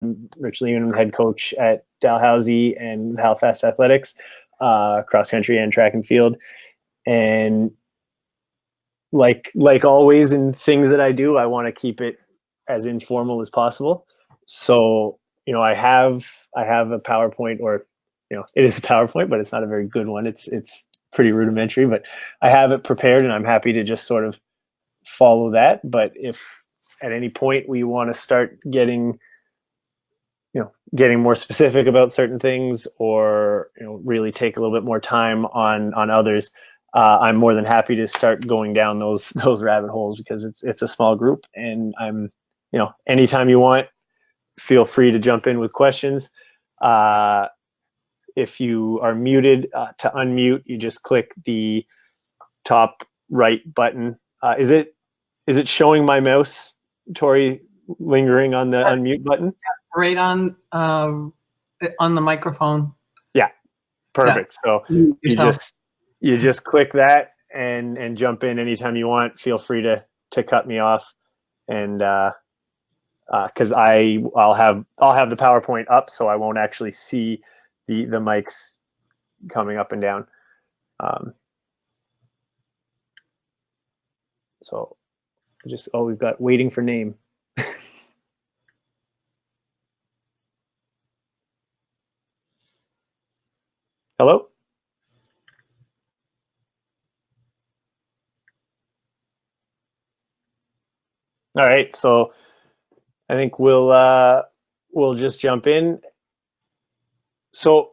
Rich Lehman, I'm the head coach at Dalhousie and Halifax Athletics, cross country and track and field. And like always in things that I do, I want to keep it as informal as possible. So, I have a PowerPoint, or it is a PowerPoint, but it's not a very good one. It's pretty rudimentary, but I have it prepared, and I'm happy to just sort of follow that. But if at any point we want to start getting more specific about certain things, or really take a little bit more time on others, I'm more than happy to start going down those rabbit holes, because it's a small group, and I'm anytime you want, feel free to jump in with questions. If you are muted, to unmute, you just click the top right button. Is it showing my mouse, Tori, lingering on the unmute button? Right on the microphone. Yeah, perfect. Yeah. So you just click that and jump in anytime you want. Feel free to cut me off, and because I'll have the PowerPoint up, so I won't actually see the mics coming up and down. So we've got waiting for name. Hello? All right, so I think we'll just jump in. So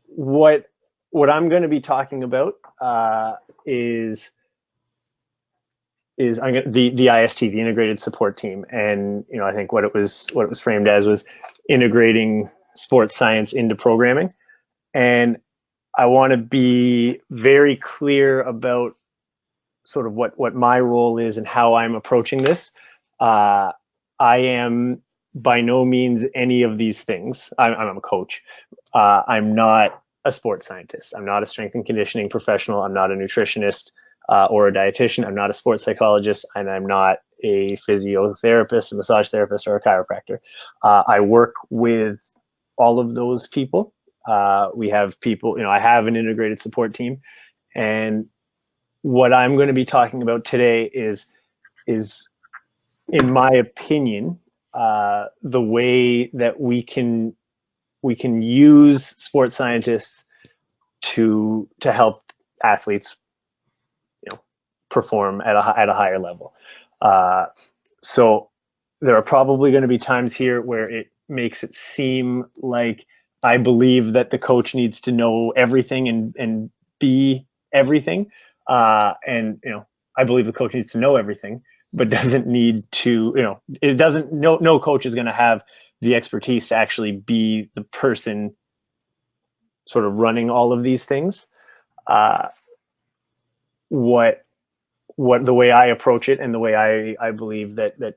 what I'm going to be talking about is the IST, the Integrated Support Team, and I think what it was framed as was integrating sports science into programming. And I want to be very clear about sort of what my role is and how I'm approaching this. I am by no means any of these things. I'm a coach. I'm not a sports scientist. I'm not a strength and conditioning professional. I'm not a nutritionist or a dietitian. I'm not a sports psychologist, and I'm not a physiotherapist, a massage therapist, or a chiropractor. I work with all of those people. We have people, I have an integrated support team, and what I'm going to be talking about today is in my opinion, the way that we can use sports scientists to help athletes, perform at a higher level. So there are probably going to be times here where it makes it seem like I believe that the coach needs to know everything and be everything. And I believe the coach needs to know everything, but doesn't need to, no coach is going to have the expertise to actually be the person sort of running all of these things. What the way I approach it, and the way I believe that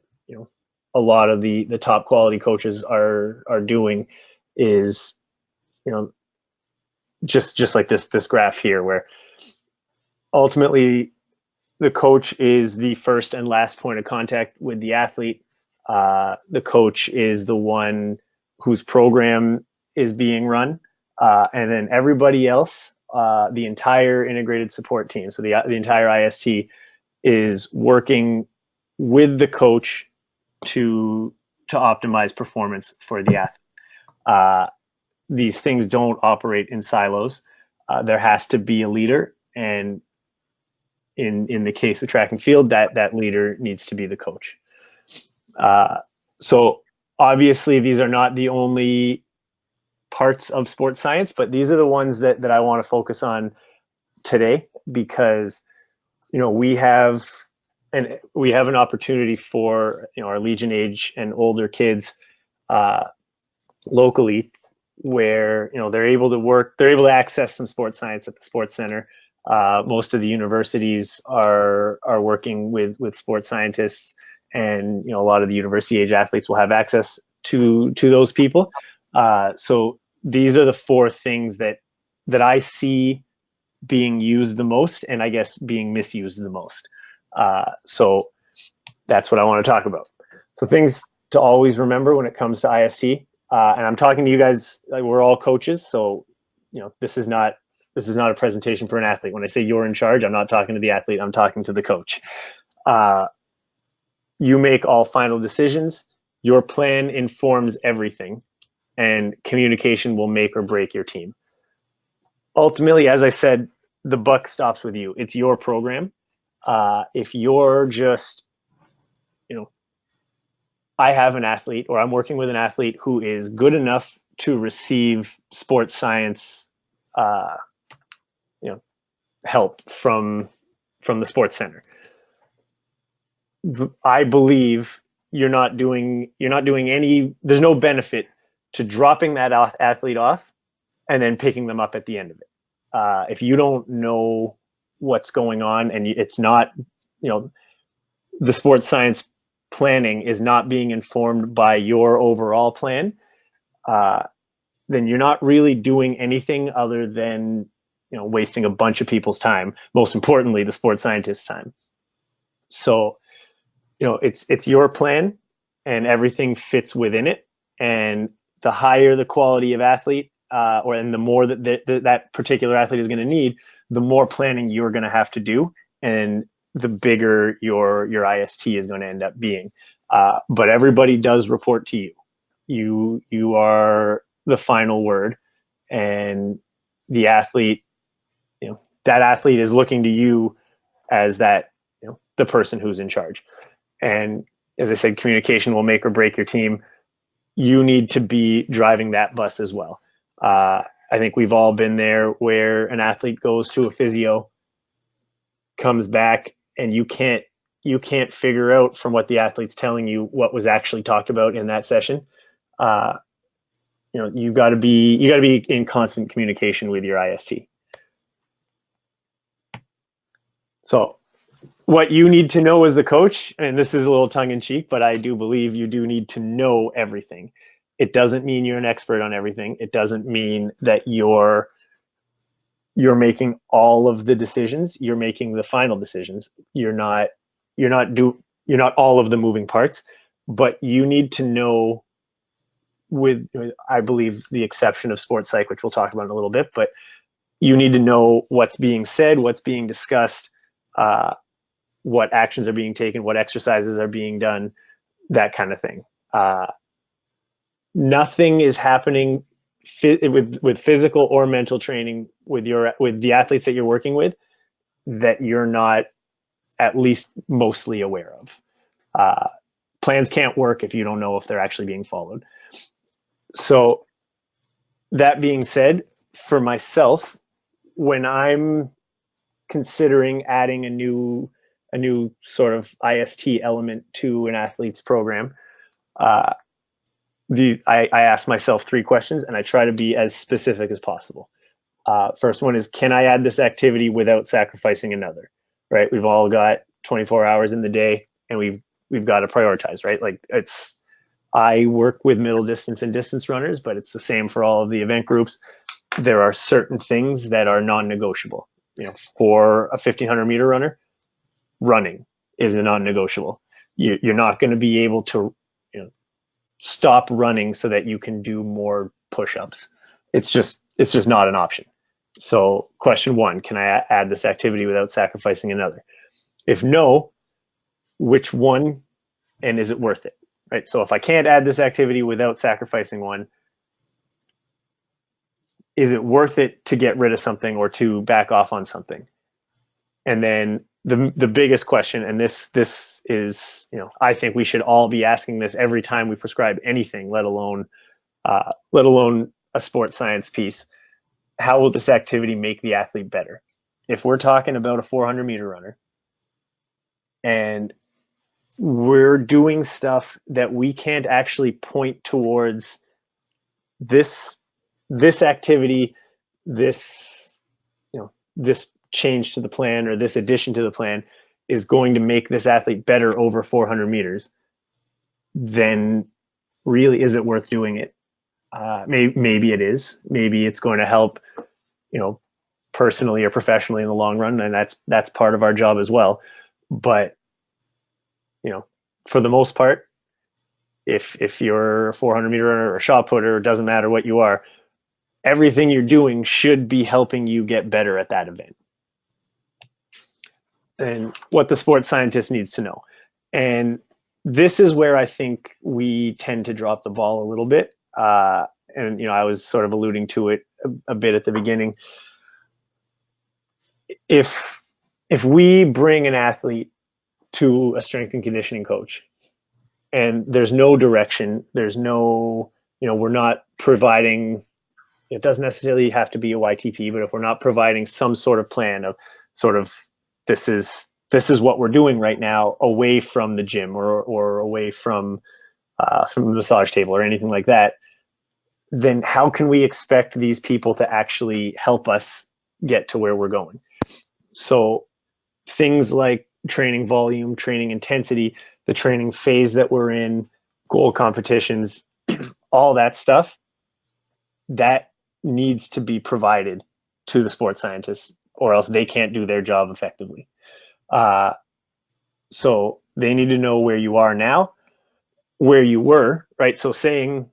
a lot of the top quality coaches are doing is, just like this graph here, where ultimately the coach is the first and last point of contact with the athlete. The coach is the one whose program is being run, and then everybody else, the entire integrated support team, so the entire IST, is working with the coach to optimize performance for the athlete. These things don't operate in silos. There has to be a leader, and in the case of track and field, that leader needs to be the coach. So obviously these are not the only parts of sports science, but these are the ones that I want to focus on today, because we have an opportunity for our Legion age and older kids locally, where they're able to access some sports science at the sports center. Most of the universities are working with sports scientists, and a lot of the university age athletes will have access to those people. So these are the four things that I see being used the most, and I guess being misused the most. So that's what I want to talk about. So things to always remember when it comes to IST, and I'm talking to you guys, like, we're all coaches, so this is not a presentation for an athlete. When I say you're in charge, I'm not talking to the athlete, I'm talking to the coach. You make all final decisions. Your plan informs everything, and communication will make or break your team. Ultimately, as I said, the buck stops with you. It's your program. If you're just, I have an athlete, or I'm working with an athlete who is good enough to receive sports science, help from the sports center. I believe you're not doing any. There's no benefit to dropping that athlete off and then picking them up at the end of it. If you don't know what's going on, and it's not, the sports science planning is not being informed by your overall plan, then you're not really doing anything other than, wasting a bunch of people's time. Most importantly, the sports scientist's time. So, it's your plan, and everything fits within it. And the higher the quality of athlete, and the more that particular athlete is going to need, the more planning you're going to have to do, and the bigger your IST is going to end up being. But everybody does report to you. You are the final word, and the athlete, that athlete is looking to you as that, the person who's in charge. And as I said, communication will make or break your team. You need to be driving that bus as well. I think we've all been there, where an athlete goes to a physio, comes back, and you can't figure out from what the athlete's telling you what was actually talked about in that session. You got to be in constant communication with your IST. So what you need to know as the coach, and this is a little tongue in cheek, but I do believe you do need to know everything. It doesn't mean you're an expert on everything. It doesn't mean that you're making all of the decisions. You're making the final decisions. You're not all of the moving parts, but you need to know, with, I believe, the exception of sports psych, which we'll talk about in a little bit, but you need to know what's being said, what's being discussed, what actions are being taken, what exercises are being done, that kind of thing. Nothing is happening with physical or mental training with the athletes that you're working with that you're not at least mostly aware of. Plans can't work if you don't know if they're actually being followed. So that being said, for myself, when I'm considering adding a new sort of IST element to an athlete's program, I ask myself 3 questions, and I try to be as specific as possible. First one is, can I add this activity without sacrificing another? Right? We've all got 24 hours in the day, and we've got to prioritize, right? Like, I work with middle distance and distance runners, but it's the same for all of the event groups. There are certain things that are non-negotiable. For a 1500 meter runner, running is a non-negotiable. You're not going to be able to stop running so that you can do more push-ups. It's just not an option. So question 1, can I add this activity without sacrificing another? If no, which one, and is it worth it? Right? So if I can't add this activity without sacrificing one, is it worth it to get rid of something or to back off on something? And then the biggest question, and this is, I think we should all be asking this every time we prescribe anything, let alone a sports science piece. How will this activity make the athlete better? If we're talking about a 400 meter runner and we're doing stuff that we can't actually point towards this activity, this change to the plan, or this addition to the plan is going to make this athlete better over 400 meters, then really, is it worth doing it? Maybe it is. Maybe it's going to help, personally or professionally in the long run, and that's part of our job as well. But for the most part, If you're a 400-meter runner or a shot putter, it doesn't matter what you are, everything you're doing should be helping you get better at that event. And what the sports scientist needs to know. And this is where I think we tend to drop the ball a little bit. And I was sort of alluding to it a bit at the beginning. If we bring an athlete to a strength and conditioning coach, and there's no direction, there's no, we're not providing, it doesn't necessarily have to be a YTP, but if we're not providing some sort of plan of sort of, this is what we're doing right now, away from the gym or away from the massage table or anything like that, then how can we expect these people to actually help us get to where we're going? So things like training volume, training intensity, the training phase that we're in, goal competitions, all that stuff, that needs to be provided to the sports scientists, or else they can't do their job effectively. So they need to know where you are now, where you were, right? So saying,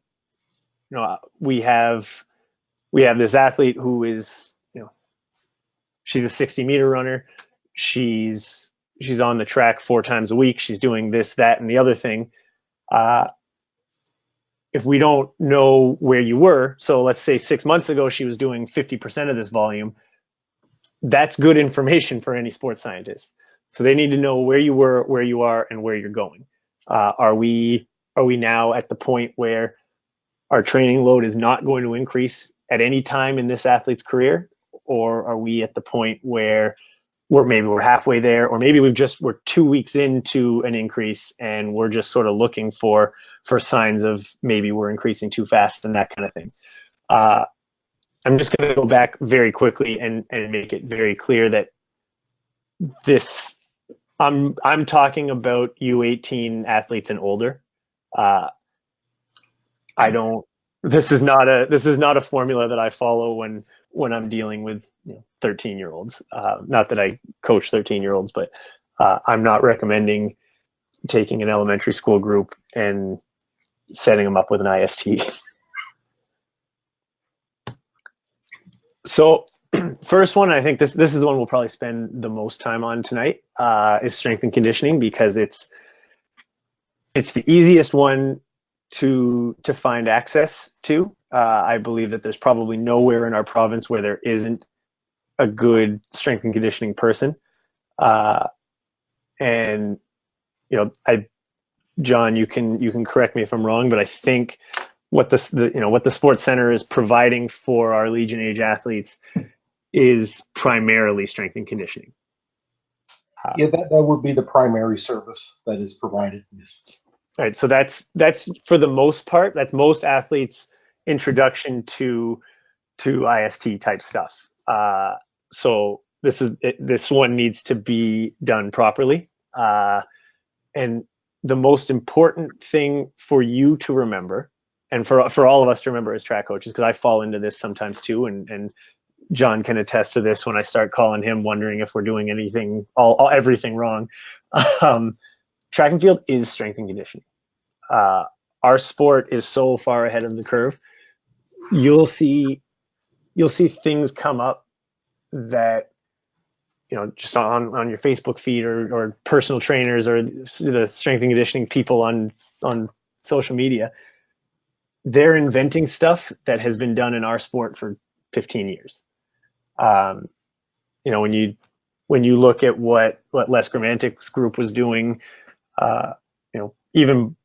we have this athlete who is, she's a 60-meter runner. She's on the track 4 times a week. She's doing this, that, and the other thing. If we don't know where you were, so let's say 6 months ago she was doing 50% of this volume, that's good information for any sports scientist. So they need to know where you were, where you are, and where you're going. Are we now at the point where our training load is not going to increase at any time in this athlete's career? Or are we at the point where we're halfway there, or maybe we're 2 weeks into an increase and we're just sort of looking for signs of maybe we're increasing too fast and that kind of thing. I'm just going to go back very quickly and make it very clear that I'm talking about U18 athletes and older. This is not a formula that I follow when I'm dealing with 13-year-olds. Not that I coach 13-year-olds, but I'm not recommending taking an elementary school group and setting them up with an IST. So first one, I think this is the one we'll probably spend the most time on tonight, is strength and conditioning, because it's the easiest one to find access to. I believe that there's probably nowhere in our province where there isn't a good strength and conditioning person. And John, you can correct me if I'm wrong, but I think what the Sports Center is providing for our Legion age athletes is primarily strength and conditioning. Yeah, that would be the primary service that is provided. Yes. All right, so that's for the most part, that's most athletes' introduction to IST type stuff. So this one needs to be done properly. And the most important thing for you to remember, and for all of us to remember as track coaches, because I fall into this sometimes too, and John can attest to this when I start calling him wondering if we're doing everything wrong. Track and field is strength and conditioning. Our sport is so far ahead of the curve. You'll see things come up that, just on your Facebook feed or personal trainers or the strength and conditioning people on social media. They're inventing stuff that has been done in our sport for 15 years. When you look at what Les Gramantic's group was doing, even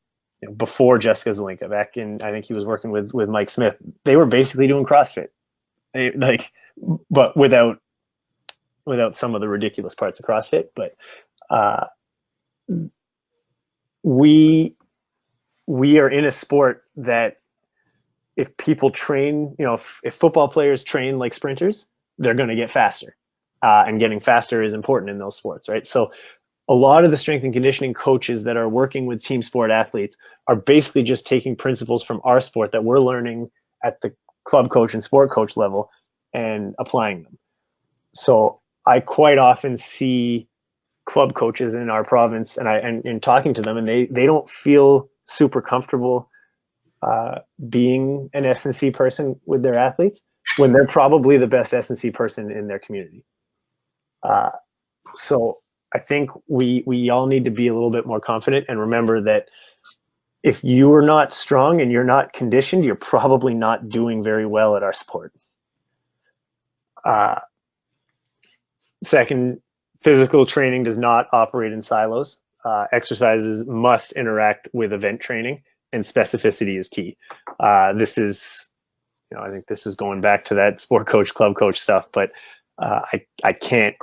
before Jessica Zelinka, back in, I think he was working with Mike Smith, they were basically doing CrossFit, but without some of the ridiculous parts of CrossFit. But we are in a sport that if people train, if football players train like sprinters, they're going to get faster, and getting faster is important in those sports, right? So a lot of the strength and conditioning coaches that are working with team sport athletes are basically just taking principles from our sport that we're learning at the club coach and sport coach level and applying them. So I quite often see club coaches in our province, and in talking to them, and they don't feel super comfortable being an S&C person with their athletes when they're probably the best S&C person in their community. So I think we all need to be a little bit more confident and remember that if you are not strong and you're not conditioned, you're probably not doing very well at our sport. Second, physical training does not operate in silos. Exercises must interact with event training, and specificity is key. This is, I think this is going back to that sport coach, club coach stuff, but I can't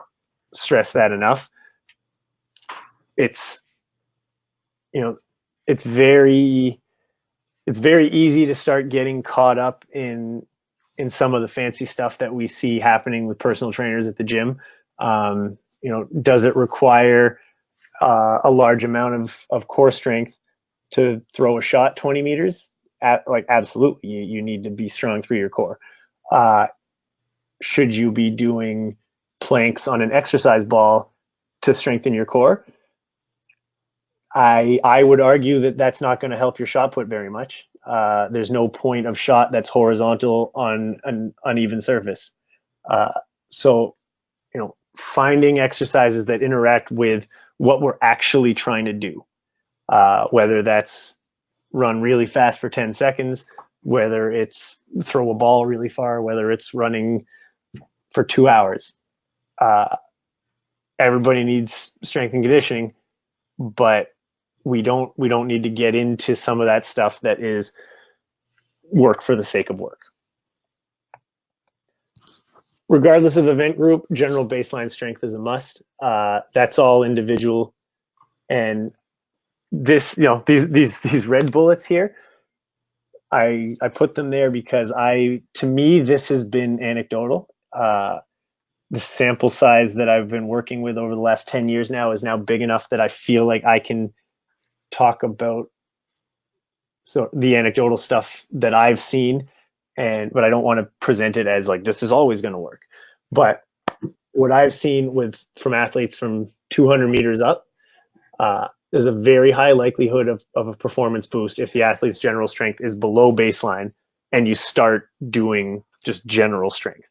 stress that enough. It's, it's very easy to start getting caught up in some of the fancy stuff that we see happening with personal trainers at the gym. Does it require a large amount of core strength to throw a shot 20 meters? Absolutely. You need to be strong through your core. Should you be doing planks on an exercise ball to strengthen your core? I would argue that that's not going to help your shot put very much. There's no point of shot that's horizontal on an uneven surface. So, finding exercises that interact with what we're actually trying to do, whether that's run really fast for 10 seconds, whether it's throw a ball really far, whether it's running for 2 hours. Everybody needs strength and conditioning, but we don't need to get into some of that stuff that is work for the sake of work. Regardless of event group, general baseline strength is a must. That's all individual. And this, these red bullets here, I put them there because to me, this has been anecdotal. The sample size that I've been working with over the last 10 years now is now big enough that I feel like I can talk about the anecdotal stuff that I've seen, but I don't want to present it as like this is always going to work. But what I've seen from athletes from 200 meters up, there's a very high likelihood of a performance boost if the athlete's general strength is below baseline and you start doing just general strength.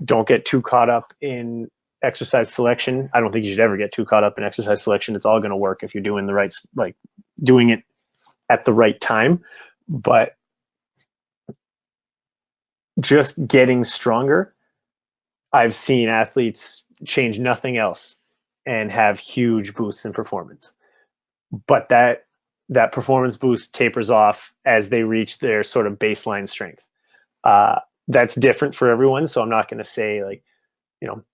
Don't get too caught up in exercise selection. I don't think you should ever get too caught up in exercise selection. It's all going to work if you're doing the right, doing it at the right time. But just getting stronger, I've seen athletes change nothing else and have huge boosts in performance. But that performance boost tapers off as they reach their sort of baseline strength. That's different for everyone. So I'm not going to say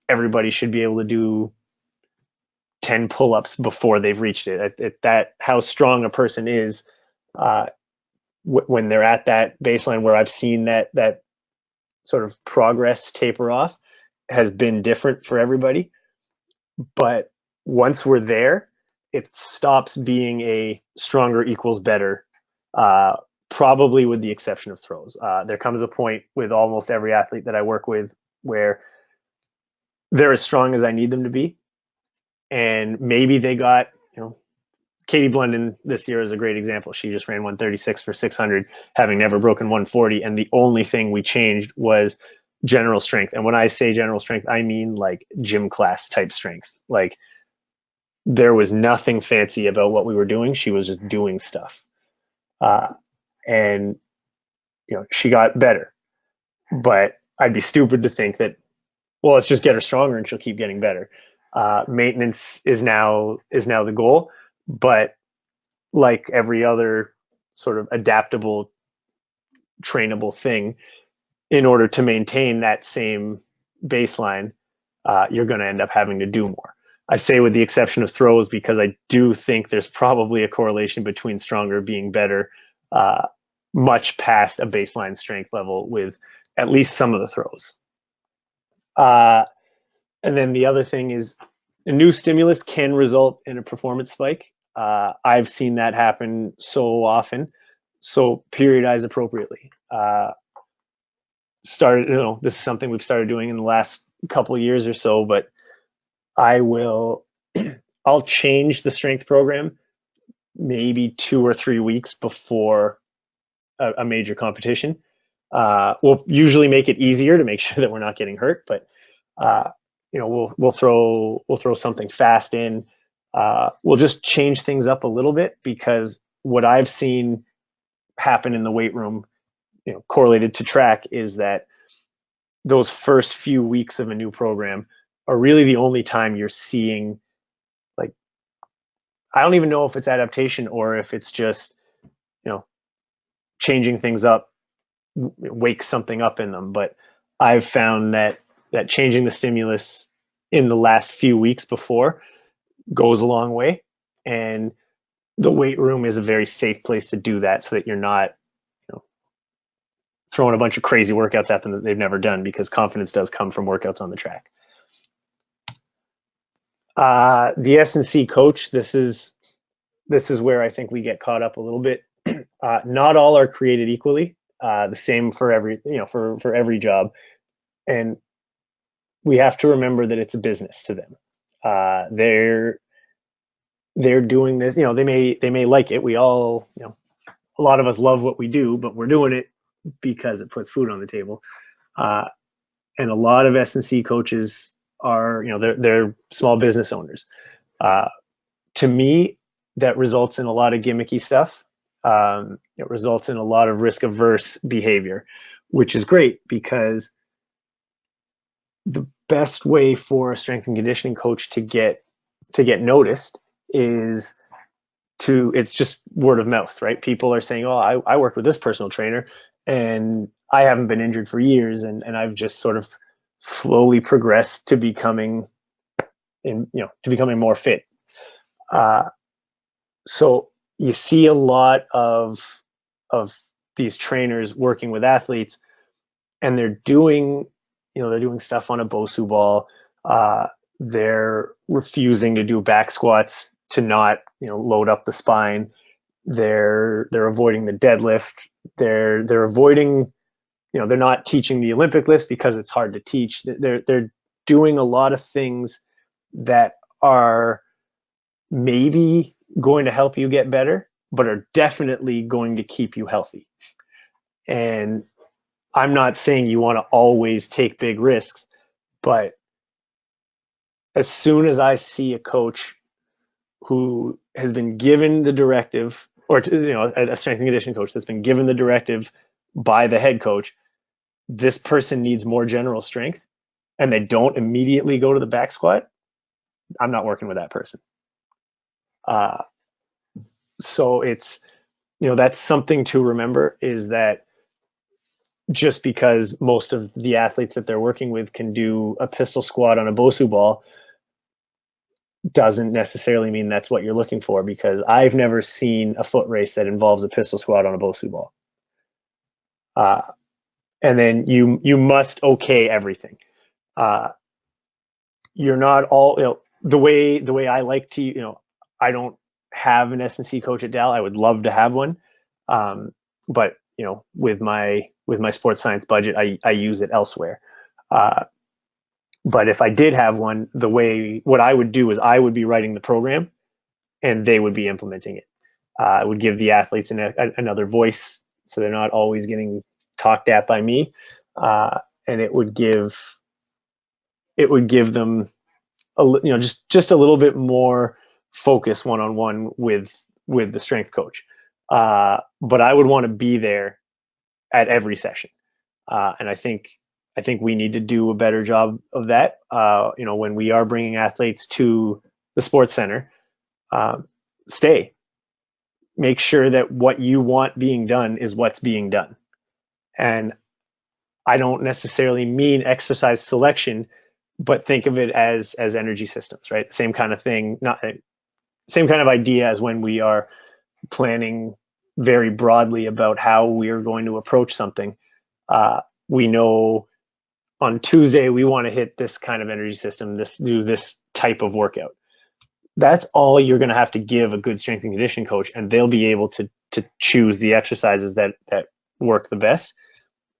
everybody should be able to do 10 pull-ups before they've reached it. That how strong a person is when they're at that baseline where I've seen that sort of progress taper off has been different for everybody. But once we're there, it stops being a stronger equals better, probably with the exception of throws. There comes a point with almost every athlete that I work with where they're as strong as I need them to be. And maybe they got, Katie Blunden this year is a great example. She just ran 136 for 600, having never broken 140. And the only thing we changed was general strength. And when I say general strength, I mean like gym class type strength. Like there was nothing fancy about what we were doing. She was just doing stuff. And, she got better. But I'd be stupid to think that, well, let's just get her stronger and she'll keep getting better. Maintenance is now the goal. But like every other sort of adaptable, trainable thing, in order to maintain that same baseline, you're going to end up having to do more. I say with the exception of throws because I do think there's probably a correlation between stronger being better much past a baseline strength level with at least some of the throws. And then the other thing is a new stimulus can result in a performance spike. I've seen that happen so often. So periodize appropriately. This is something we've started doing in the last couple of years or so, but I'll change the strength program maybe 2 or 3 weeks before a major competition. We'll usually make it easier to make sure that we're not getting hurt, but we'll throw something fast in. We'll just change things up a little bit, because what I've seen happen in the weight room, correlated to track, is that those first few weeks of a new program are really the only time you're seeing, like, I don't even know if it's adaptation or if it's just, changing things up wakes something up in them. But I've found that changing the stimulus in the last few weeks before goes a long way. And the weight room is a very safe place to do that, so that you're not, throwing a bunch of crazy workouts at them that they've never done, because confidence does come from workouts on the track. The S&C coach, this is where I think we get caught up a little bit. Not all are created equally. The same for every, for every job. And we have to remember that it's a business to them. They're doing this, they may like it. We all, a lot of us love what we do, but we're doing it because it puts food on the table. And a lot of S&C coaches are, they're small business owners. To me, that results in a lot of gimmicky stuff. It results in a lot of risk averse behavior, which is great, because the best way for a strength and conditioning coach to get noticed is it's just word of mouth, right? People are saying, oh, I work with this personal trainer and I haven't been injured for years, and I've just sort of slowly progressed to becoming more fit. So you see a lot of these trainers working with athletes, and they're doing stuff on a BOSU ball. They're refusing to do back squats to not, load up the spine. They're avoiding the deadlift. They're avoiding, they're not teaching the Olympic lifts because it's hard to teach. They're doing a lot of things that are maybe going to help you get better, but are definitely going to keep you healthy. And I'm not saying you want to always take big risks, but as soon as I see a coach who has been given the directive, or a strength and conditioning coach that's been given the directive by the head coach, this person needs more general strength, and they don't immediately go to the back squat, I'm not working with that person. So it's, that's something to remember, is that just because most of the athletes that they're working with can do a pistol squat on a BOSU ball doesn't necessarily mean that's what you're looking for, because I've never seen a foot race that involves a pistol squat on a BOSU ball. And then you must okay everything. You're not all, the way I like to, I don't have an S&C coach at Dal. I would love to have one. But with my sports science budget, I use it elsewhere. But if I did have one, what I would do is I would be writing the program and they would be implementing it. I would give the athletes another voice, so they're not always getting talked at by me. And it would give them just a little bit more focus one-on-one with the strength coach. But I would want to be there at every session. And I think we need to do a better job of that. When we are bringing athletes to the sports center, make sure that what you want being done is what's being done. And I don't necessarily mean exercise selection, but think of it as energy systems, right? Same kind of thing, same kind of idea as when we are planning very broadly about how we are going to approach something. We know on Tuesday we want to hit this kind of energy system, do this type of workout. That's all you're going to have to give a good strength and conditioning coach, and they'll be able to choose the exercises that work the best.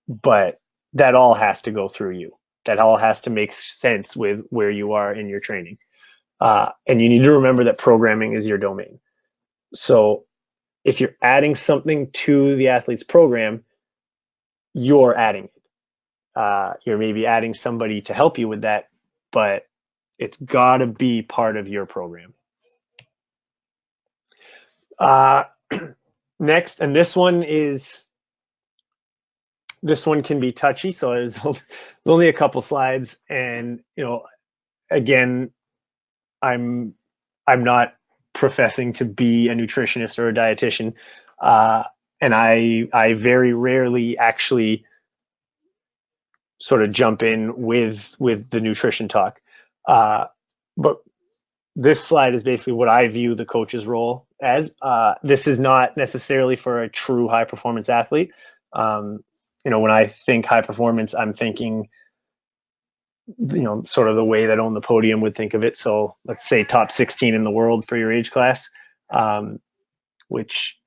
But that all has to go through you. That all has to make sense with where you are in your training. And you need to remember that programming is your domain. So if you're adding something to the athlete's program, you're adding it. You're maybe adding somebody to help you with that, but it's got to be part of your program. Next, and this one can be touchy, so there's only a couple slides, and again, I'm not professing to be a nutritionist or a dietitian, and I very rarely actually sort of jump in with the nutrition talk. But this slide is basically what I view the coach's role as. This is not necessarily for a true high performance athlete. When I think high performance, I'm thinking, sort of the way that On the Podium would think of it. So let's say top 16 in the world for your age class, which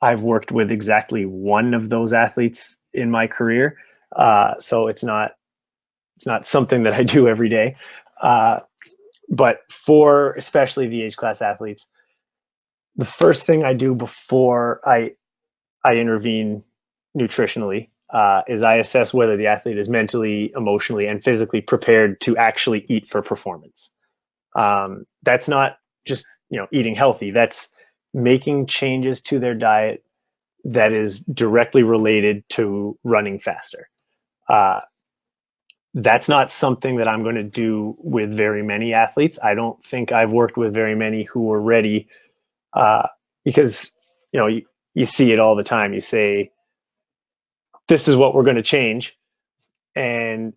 I've worked with exactly one of those athletes in my career. So it's not something that I do every day. But for especially the age class athletes, the first thing I do before I intervene nutritionally is I assess whether the athlete is mentally, emotionally, and physically prepared to actually eat for performance. That's not just eating healthy. That's making changes to their diet that is directly related to running faster. That's not something that I'm going to do with very many athletes. I don't think I've worked with very many who were ready, because you see it all the time. You say, this is what we're going to change, and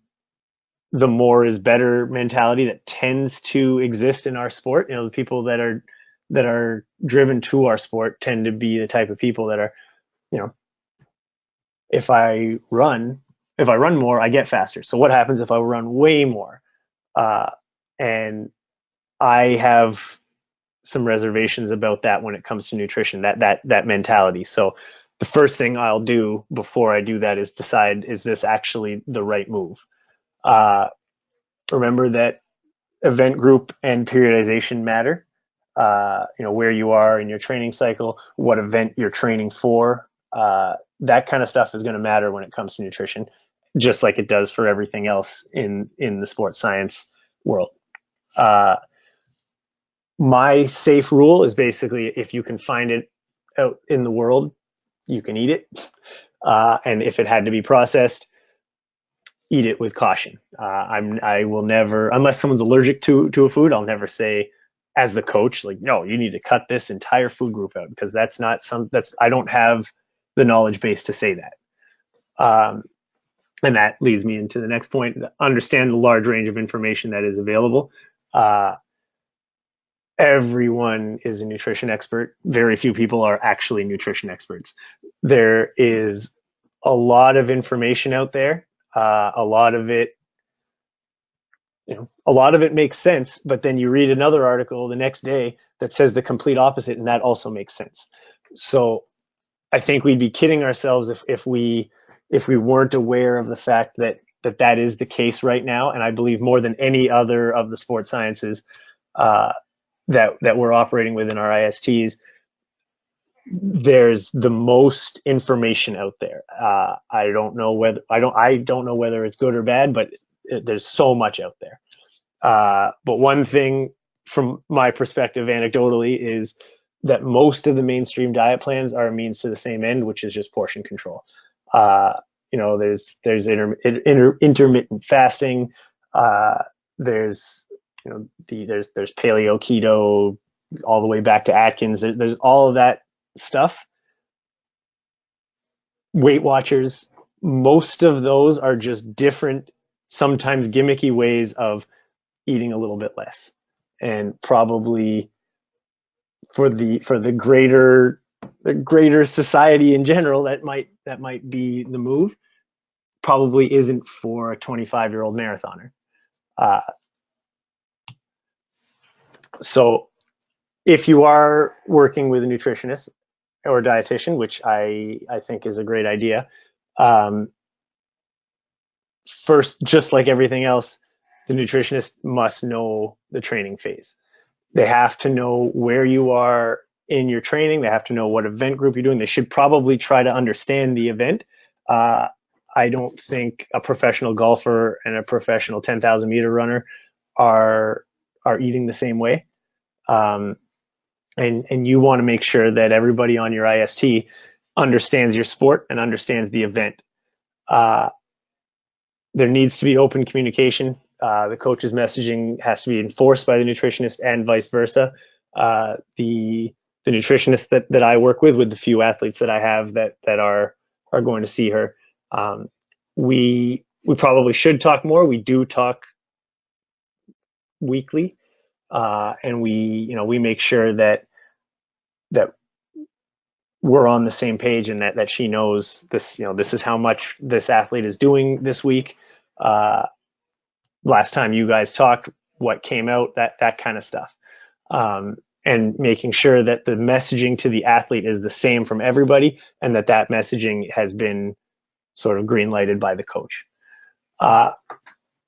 the more is better mentality that tends to exist in our sport. The people that are driven to our sport tend to be the type of people that are, if I run more, I get faster. So what happens if I run way more? And I have some reservations about that when it comes to nutrition, that mentality. So the first thing I'll do before I do that is decide, is this actually the right move? Remember that event group and periodization matter. Where you are in your training cycle, what event you're training for, that kind of stuff is going to matter when it comes to nutrition, just like it does for everything else in the sports science world. My safe rule is basically, if you can find it out in the world, you can eat it. And if it had to be processed, eat it with caution. I will never, unless someone's allergic to a food, I'll never say, as the coach, like, no, you need to cut this entire food group out, because that's not I don't have the knowledge base to say that. And that leads me into the next point: understand the large range of information that is available. Everyone is a nutrition expert. Very few people are actually nutrition experts. There is a lot of information out there. A lot of it makes sense, but then you read another article the next day that says the complete opposite, and that also makes sense. So I think we'd be kidding ourselves if we weren't aware of the fact that is the case right now. And I believe more than any other of the sports sciences that we're operating with in our ISTs, there's the most information out there. I don't know whether it's good or bad, but there's so much out there. But one thing from my perspective, anecdotally, is that most of the mainstream diet plans are a means to the same end, which is just portion control. There's intermittent fasting. There's paleo, keto, all the way back to Atkins. There's all of that stuff. Weight Watchers, most of those are just different, sometimes gimmicky ways of eating a little bit less. And probably for the greater society in general, that might be the move. Probably isn't for a 25-year-old marathoner. So if you are working with a nutritionist or a dietitian, which I think is a great idea, first, just like everything else, the nutritionist must know the training phase. They have to know where you are in your training. They have to know what event group you're doing. They should probably try to understand the event. I don't think a professional golfer and a professional 10,000 meter runner are eating the same way. And you want to make sure that everybody on your IST understands your sport and understands the event. There needs to be open communication. The coach's messaging has to be enforced by the nutritionist and vice versa. The nutritionist that I work with the few athletes that I have that are going to see her, we probably should talk more. We do talk weekly, and we make sure that we're on the same page, and that she knows this. This is how much this athlete is doing this week. Last time you guys talked, what came out, that kind of stuff. And making sure that the messaging to the athlete is the same from everybody, and that messaging has been sort of green lighted by the coach.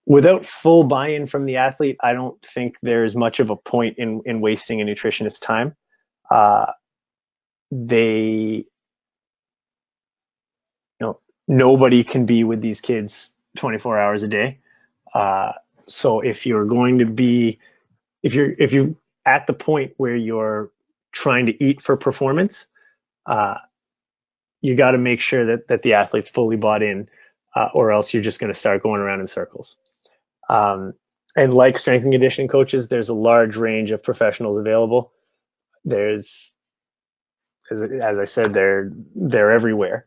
Without full buy-in from the athlete, I don't think there's much of a point in wasting a nutritionist's time. Nobody can be with these kids 24 hours a day. So if you're going to be, if you're at the point where you're trying to eat for performance, you got to make sure that the athlete's fully bought in, or else you're just going to start going around in circles. And like strength and conditioning coaches, there's a large range of professionals available. There's, as I said, they're everywhere.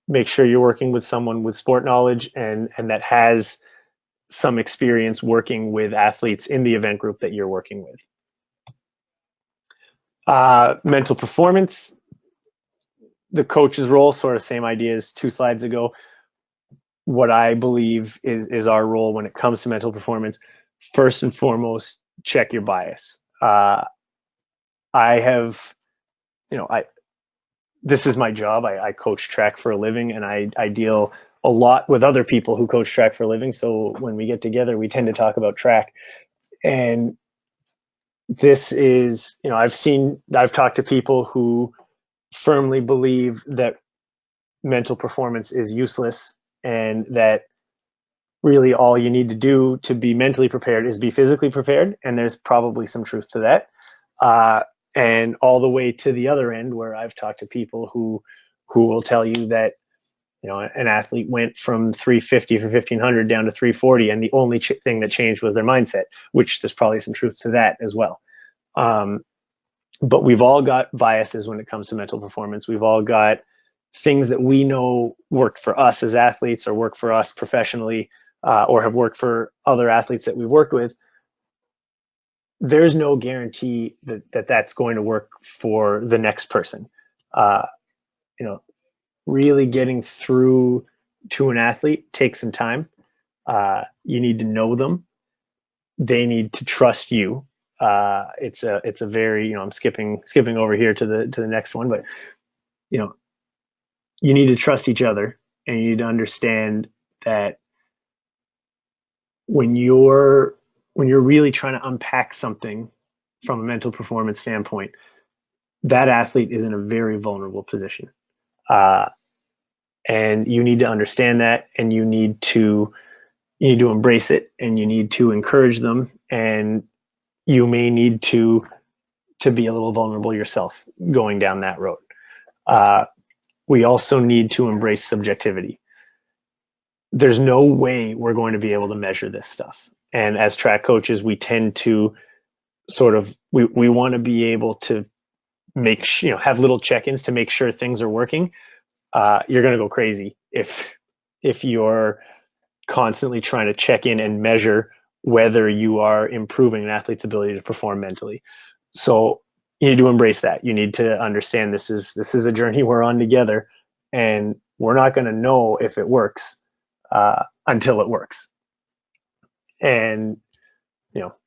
Make sure you're working with someone with sport knowledge and that has some experience working with athletes in the event group that you're working with. Mental performance, the coach's role, sort of same idea as 2 slides ago. What I believe is our role when it comes to mental performance. First and foremost, check your bias. This is my job. I coach track for a living, and I deal a lot with other people who coach track for a living. So when we get together, we tend to talk about track. And this is, I've talked to people who firmly believe that mental performance is useless, and that really all you need to do to be mentally prepared is be physically prepared. And there's probably some truth to that. And all the way to the other end, where I've talked to people who will tell you that, an athlete went from 350 for 1500 down to 340, and the only thing that changed was their mindset, which there's probably some truth to that as well. But we've all got biases when it comes to mental performance. We've all got things that we know worked for us as athletes, or work for us professionally, or have worked for other athletes that we've worked with. There's no guarantee that that's going to work for the next person. Really getting through to an athlete takes some time. You need to know them. They need to trust you. It's a very, I'm skipping over here to the next one, but you need to trust each other, and you need to understand that when you're really trying to unpack something from a mental performance standpoint, that athlete is in a very vulnerable position. And you need to understand that, and you need to embrace it, and you need to encourage them, and you may need to be a little vulnerable yourself going down that road. We also need to embrace subjectivity. There's no way we're going to be able to measure this stuff. And as track coaches, we tend to we want to be able to have little check-ins to make sure things are working. You're going to go crazy if you're constantly trying to check in and measure whether you are improving an athlete's ability to perform mentally. So you need to embrace that. You need to understand this is a journey we're on together, and we're not going to know if it works until it works. And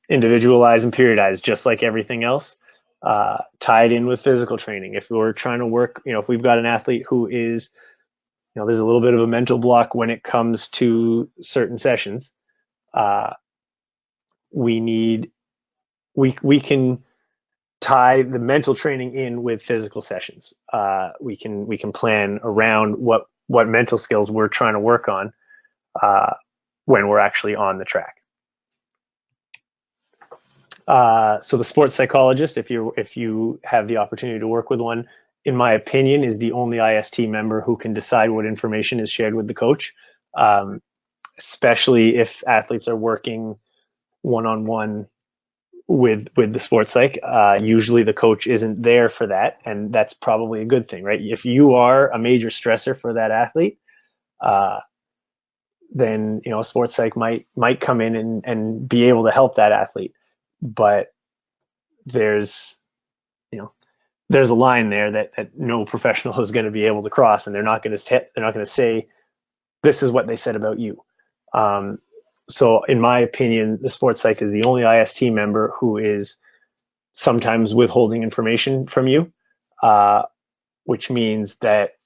individualize and periodize, just like everything else, tied in with physical training. If we're trying to work, if we've got an athlete who is, there's a little bit of a mental block when it comes to certain sessions, we can tie the mental training in with physical sessions. We can plan around what mental skills we're trying to work on when we're actually on the track. So the sports psychologist, if you have the opportunity to work with one, in my opinion, is the only IST member who can decide what information is shared with the coach, especially if athletes are working one-on-one with the sports psych. Usually the coach isn't there for that, and that's probably a good thing, right? If you are a major stressor for that athlete, then a sports psych might come in and be able to help that athlete. But there's a line there that no professional is going to be able to cross, and they're not going to say this is what they said about you. So in my opinion, the sports psych is the only IST member who is sometimes withholding information from you, which means that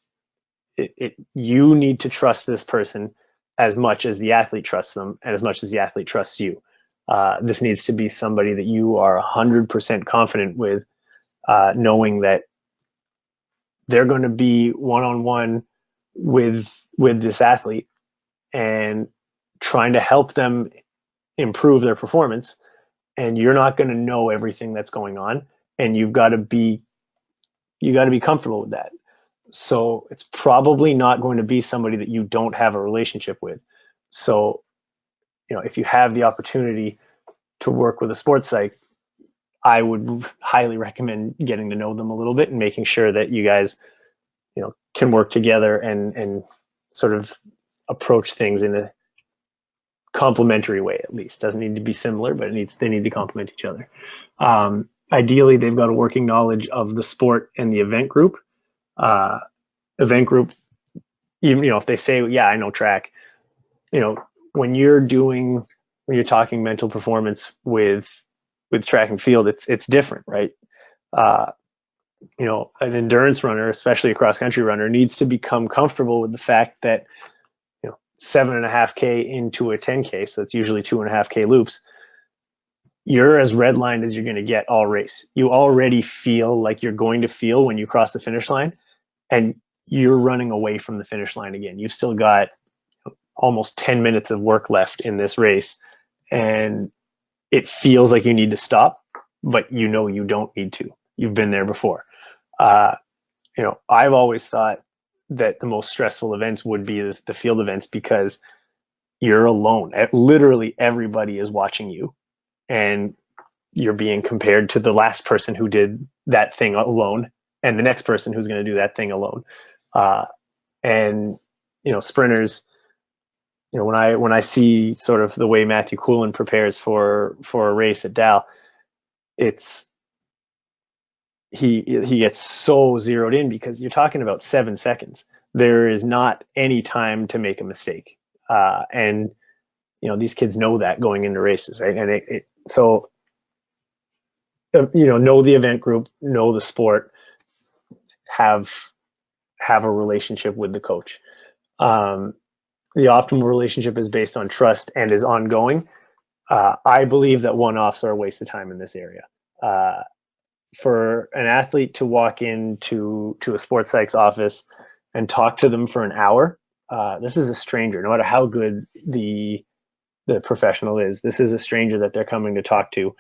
you need to trust this person as much as the athlete trusts them and as much as the athlete trusts you. This needs to be somebody that you are 100% confident with, knowing that they're going to be one-on-one with this athlete and trying to help them improve their performance, and you're not going to know everything that's going on, and you got to be comfortable with that. So it's probably not going to be somebody that you don't have a relationship with. So if you have the opportunity to work with a sports psych, I would highly recommend getting to know them a little bit and making sure that you guys can work together and sort of approach things in a complementary way. At least doesn't need to be similar, but they need to complement each other. Ideally, they've got a working knowledge of the sport and the event group. Event group, even if they say, yeah, I know track, when you're talking mental performance with track and field, it's different, right? An endurance runner, especially a cross country runner, needs to become comfortable with the fact that 7.5K into a 10K, so it's usually 2.5K loops, you're as redlined as you're going to get all race. You already feel like you're going to feel when you cross the finish line, and you're running away from the finish line again. You've still got almost 10 minutes of work left in this race, and it feels like you need to stop, but you don't need to. You've been there before. I've always thought that the most stressful events would be the field events, because you're alone. Literally everybody is watching you, and you're being compared to the last person who did that thing alone and the next person who's going to do that thing alone. And sprinters, when I see sort of the way Matthew Coulin prepares for a race at Dal, he gets so zeroed in, because you're talking about 7 seconds. There is not any time to make a mistake. And these kids know that going into races, right? And so know the event group, know the sport, have a relationship with the coach. The optimal relationship is based on trust and is ongoing. I believe that one-offs are a waste of time in this area. For an athlete to walk into a sports psych's office and talk to them for an hour, this is a stranger. No matter how good the professional is, this is a stranger that they're coming to talk to.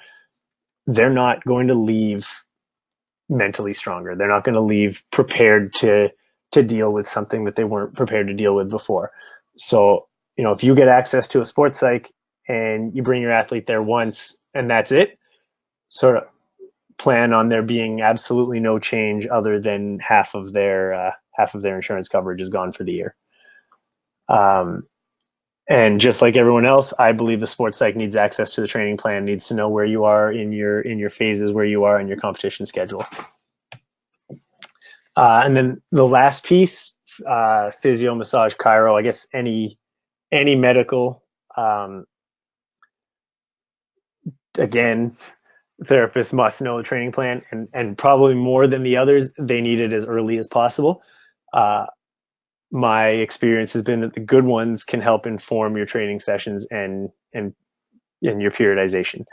They're not going to leave mentally stronger. They're not going to leave prepared to deal with something that they weren't prepared to deal with before. So, if you get access to a sports psych and you bring your athlete there once and that's it, sort of plan on there being absolutely no change other than half of their insurance coverage is gone for the year. And just like everyone else, I believe the sports psych needs access to the training plan, needs to know where you are in your phases, where you are in your competition schedule. And then the last piece, physio, massage, chiro, I guess any medical, again, therapists must know the training plan, and probably more than the others, they need it as early as possible. My experience has been that the good ones can help inform your training sessions and your periodization.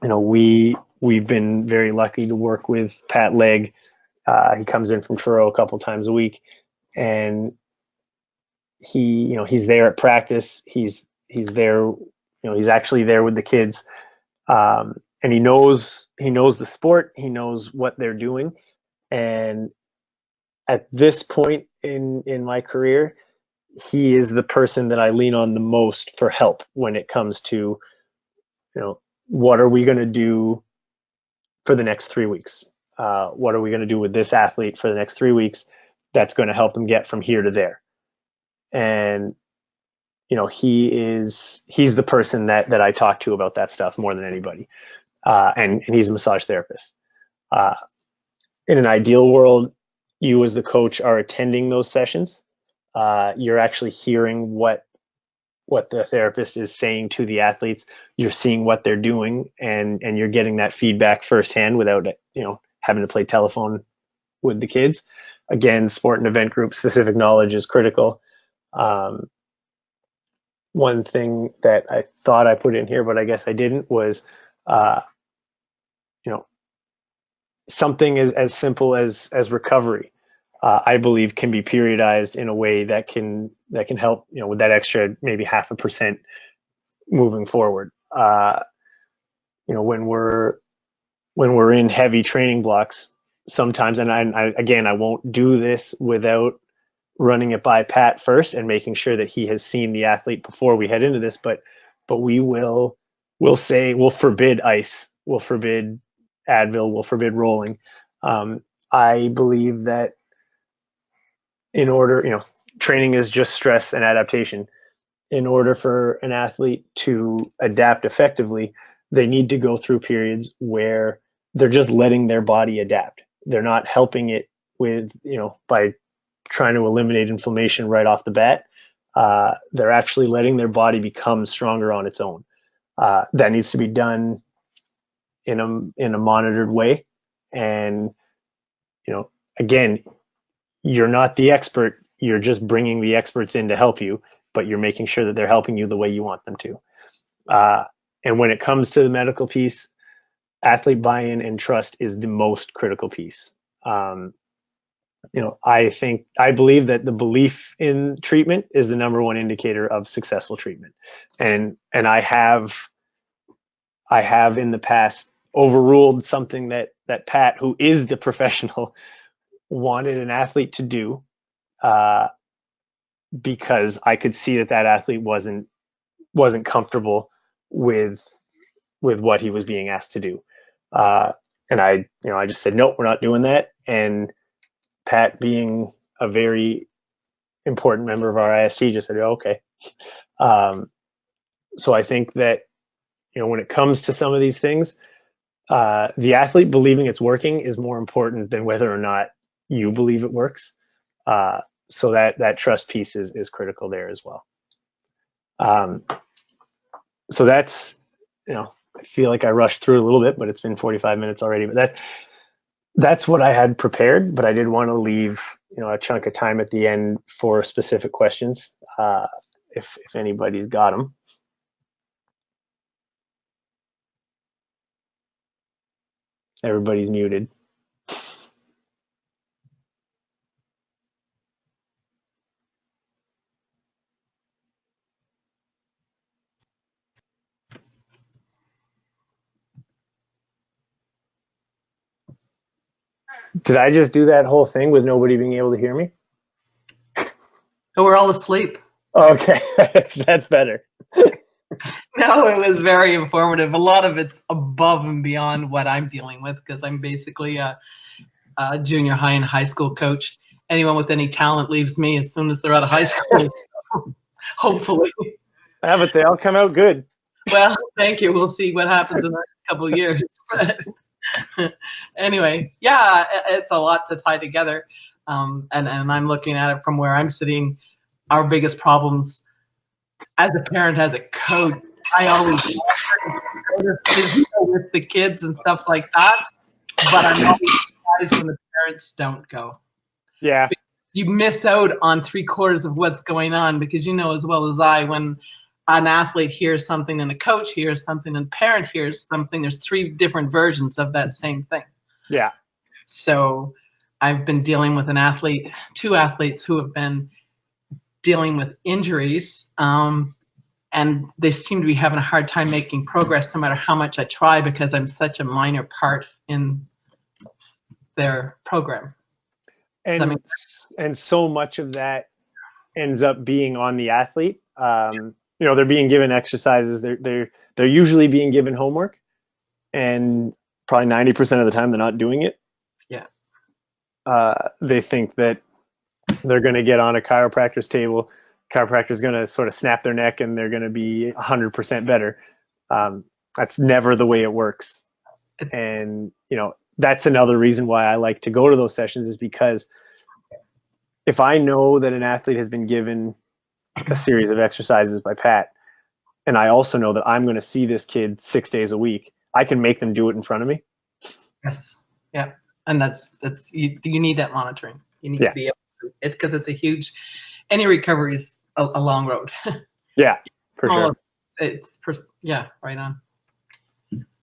we've been very lucky to work with Pat Legg. He comes in from CHIRO a couple times a week, and he's there at practice. He's there, he's actually there with the kids, and he knows the sport. He knows what they're doing, and at this point in my career, he is the person that I lean on the most for help when it comes to, what are we going to do for the next 3 weeks? What are we going to do with this athlete for the next 3 weeks that's going to help him get from here to there? And he's the person that I talk to about that stuff more than anybody. And he's a massage therapist. In an ideal world, you as the coach are attending those sessions. You're actually hearing what the therapist is saying to the athletes. You're seeing what they're doing, and you're getting that feedback firsthand without having to play telephone with the kids. Again, sport and event group specific knowledge is critical. One thing that I thought I put in here, but I guess I didn't, was something as simple as recovery. I believe can be periodized in a way that can help, with that extra maybe 0.5% moving forward. When we're in heavy training blocks, sometimes, and I won't do this without running it by Pat first and making sure that he has seen the athlete before we head into this, but we'll forbid ice, we'll forbid Advil, we'll forbid rolling. I believe that in order, training is just stress and adaptation. In order for an athlete to adapt effectively, they need to go through periods where they're just letting their body adapt. They're not helping it with, by trying to eliminate inflammation right off the bat. They're actually letting their body become stronger on its own. That needs to be done in a monitored way. And, again, you're not the expert. You're just bringing the experts in to help you, but you're making sure that they're helping you the way you want them to. And when it comes to the medical piece, athlete buy-in and trust is the most critical piece. I believe that the belief in treatment is the number one indicator of successful treatment. And I have in the past overruled something that Pat, who is the professional, wanted an athlete to do, because I could see that athlete wasn't comfortable with what he was being asked to do. And I just said, nope, we're not doing that. And Pat, being a very important member of our ISC, just said, oh, okay. So I think that, when it comes to some of these things, the athlete believing it's working is more important than whether or not you believe it works. So that trust piece is critical there as well. So that's, I feel like I rushed through a little bit, but it's been 45 minutes already. But that's what I had prepared. But I did want to leave, a chunk of time at the end for specific questions, if anybody's got them. Everybody's muted. Did I just do that whole thing with nobody being able to hear me? So we're all asleep. Okay, that's better. No, it was very informative. A lot of it's above and beyond what I'm dealing with, because I'm basically a junior high and high school coach. Anyone with any talent leaves me as soon as they're out of high school, hopefully. Yeah, but they all come out good. Well, thank you. We'll see what happens in the next couple of years. But anyway, yeah, it's a lot to tie together. And I'm looking at it from where I'm sitting. Our biggest problems as a parent, as a coach, I always with the kids and stuff like that, but I'm always surprised when the parents don't go. Yeah. Because you miss out on 3/4 of what's going on, because as well as I, when an athlete hears something and a coach hears something and parent hears something, there's 3 different versions of that same thing. Yeah. So I've been dealing with 2 athletes who have been dealing with injuries, and they seem to be having a hard time making progress no matter how much I try, because I'm such a minor part in their program. And so much of that ends up being on the athlete. They're being given exercises. They're usually being given homework, and probably 90% of the time they're not doing it. Yeah. They think that they're going to get on a chiropractor's table. Chiropractor's going to sort of snap their neck and they're going to be 100% better. That's never the way it works. And, that's another reason why I like to go to those sessions, is because if I know that an athlete has been given a series of exercises by Pat, and I also know that I'm going to see this kid 6 days a week, I can make them do it in front of me. Yes. Yeah. And that's you need that monitoring. You need to be able to, it's because it's a huge, any recovery is a long road. Yeah, for sure. It's right on.